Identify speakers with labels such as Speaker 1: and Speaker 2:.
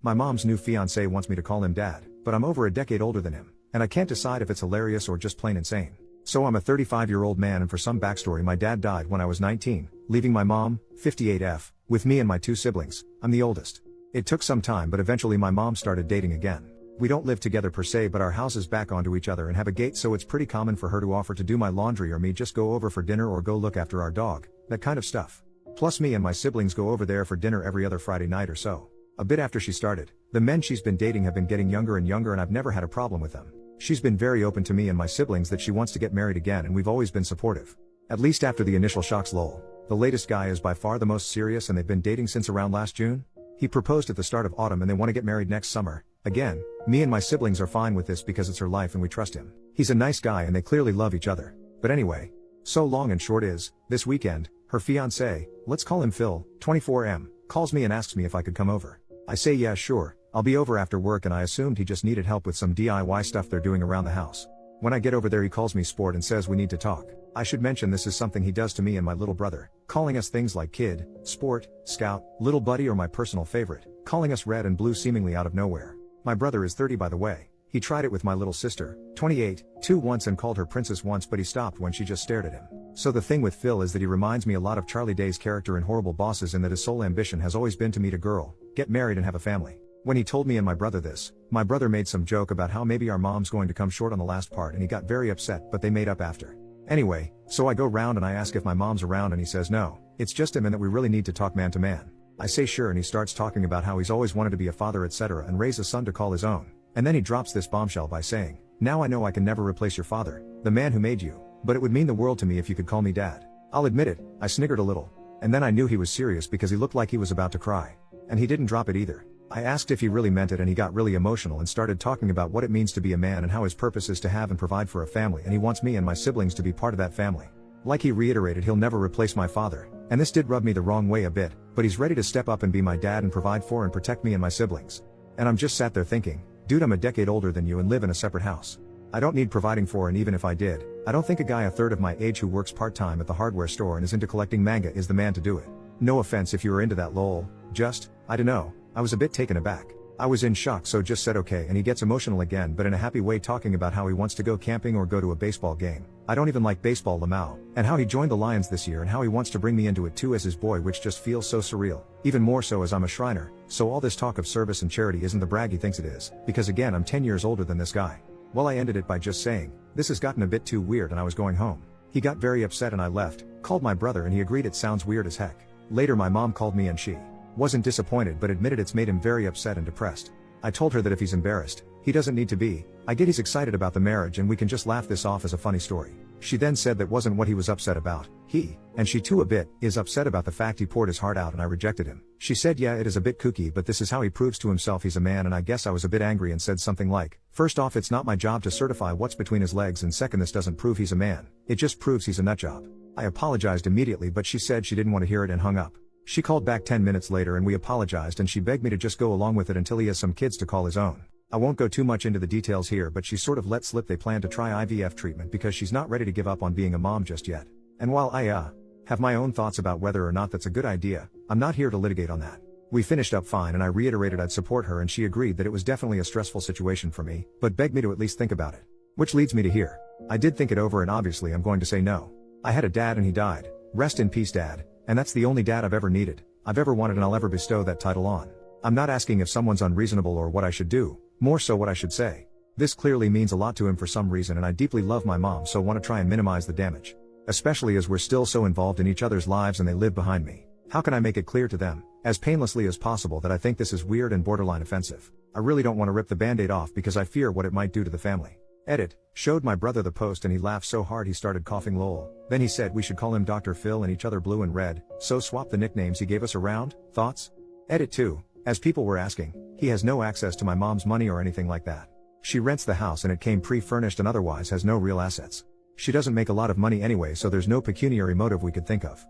Speaker 1: My mom's new fiancé wants me to call him dad, but I'm over a decade older than him, and I can't decide if it's hilarious or just plain insane. So I'm a 35-year-old man, and for some backstory, my dad died when I was 19, leaving my mom, 58F, with me and my two siblings. I'm the oldest. It took some time, but eventually my mom started dating again. We don't live together per se, but our houses back onto each other and have a gate, so it's pretty common for her to offer to do my laundry or me just go over for dinner or go look after our dog, that kind of stuff. Plus me and my siblings go over there for dinner every other Friday night or so. A bit after she started, the men she's been dating have been getting younger and younger, and I've never had a problem with them. She's been very open to me and my siblings that she wants to get married again, and we've always been supportive. At least after the initial shocks. Lol. The latest guy is by far the most serious, and they've been dating since around last June. He proposed at the start of autumn and they want to get married next summer. Again, me and my siblings are fine with this because it's her life and we trust him. He's a nice guy and they clearly love each other. But anyway, so long and short is, this weekend, her fiancé, let's call him Phil, 24M, calls me and asks me if I could come over. I say yeah, sure, I'll be over after work, and I assumed he just needed help with some DIY stuff they're doing around the house. When I get over there, he calls me sport and says we need to talk. I should mention this is something he does to me and my little brother, calling us things like kid, sport, scout, little buddy, or my personal favorite, calling us red and blue seemingly out of nowhere. My brother is 30, by the way. He tried it with my little sister, 28, once, and called her princess once, but he stopped when she just stared at him. So the thing with Phil is that he reminds me a lot of Charlie Day's character in Horrible Bosses, in that his sole ambition has always been to meet a girl, get married and have a family. When he told me and my brother this, my brother made some joke about how maybe our mom's going to come short on the last part, and he got very upset, but they made up after. Anyway, so I go round and I ask if my mom's around, and he says no, it's just him and that we really need to talk man to man. I say sure, and he starts talking about how he's always wanted to be a father, etc., and raise a son to call his own. And then he drops this bombshell by saying, now I know I can never replace your father, the man who made you, but it would mean the world to me if you could call me dad. I'll admit it, I sniggered a little. And then I knew he was serious because he looked like he was about to cry. And he didn't drop it either. I asked if he really meant it, and he got really emotional and started talking about what it means to be a man and how his purpose is to have and provide for a family, and he wants me and my siblings to be part of that family. Like he reiterated, he'll never replace my father, and this did rub me the wrong way a bit, but he's ready to step up and be my dad and provide for and protect me and my siblings. And I'm just sat there thinking, dude, I'm a decade older than you and live in a separate house. I don't need providing for, and even if I did, I don't think a guy a third of my age who works part-time at the hardware store and is into collecting manga is the man to do it. No offense if you were into that, lol. Just, I dunno, I was a bit taken aback. I was in shock, so just said okay, and he gets emotional again, but in a happy way, talking about how he wants to go camping or go to a baseball game. I don't even like baseball, Lamau, and how he joined the Lions this year and how he wants to bring me into it too as his boy, which just feels so surreal. Even more so as I'm a Shriner, so all this talk of service and charity isn't the brag he thinks it is, because again, I'm 10 years older than this guy. Well, I ended it by just saying, this has gotten a bit too weird, and I was going home. He got very upset and I left, called my brother, and he agreed it sounds weird as heck. Later my mom called me and she wasn't disappointed, but admitted it's made him very upset and depressed. I told her that if he's embarrassed, he doesn't need to be. I get he's excited about the marriage and we can just laugh this off as a funny story. She then said that wasn't what he was upset about. He, and she too a bit, is upset about the fact he poured his heart out and I rejected him. She said yeah, it is a bit kooky, but this is how he proves to himself he's a man, and I guess I was a bit angry and said something like, first off, it's not my job to certify what's between his legs, and second, this doesn't prove he's a man. It just proves he's a nutjob. I apologized immediately, but she said she didn't want to hear it and hung up. She called back 10 minutes later and we apologized, and she begged me to just go along with it until he has some kids to call his own. I won't go too much into the details here, but she sort of let slip they plan to try IVF treatment because she's not ready to give up on being a mom just yet. And while I have my own thoughts about whether or not that's a good idea, I'm not here to litigate on that. We finished up fine and I reiterated I'd support her, and she agreed that it was definitely a stressful situation for me, but begged me to at least think about it. Which leads me to here. I did think it over, and obviously I'm going to say no. I had a dad and he died. Rest in peace, Dad. And that's the only dad I've ever needed, I've ever wanted, and I'll ever bestow that title on. I'm not asking if someone's unreasonable or what I should do, more so what I should say. This clearly means a lot to him for some reason, and I deeply love my mom, so want to try and minimize the damage. Especially as we're still so involved in each other's lives and they live behind me. How can I make it clear to them, as painlessly as possible, that I think this is weird and borderline offensive? I really don't want to rip the band-aid off because I fear what it might do to the family. Edit, showed my brother the post and he laughed so hard he started coughing, lol. Then he said we should call him Dr. Phil and each other blue and red, so swap the nicknames he gave us around. Thoughts? Edit 2, as people were asking, he has no access to my mom's money or anything like that. She rents the house and it came pre-furnished and otherwise has no real assets. She doesn't make a lot of money anyway, so there's no pecuniary motive we could think of.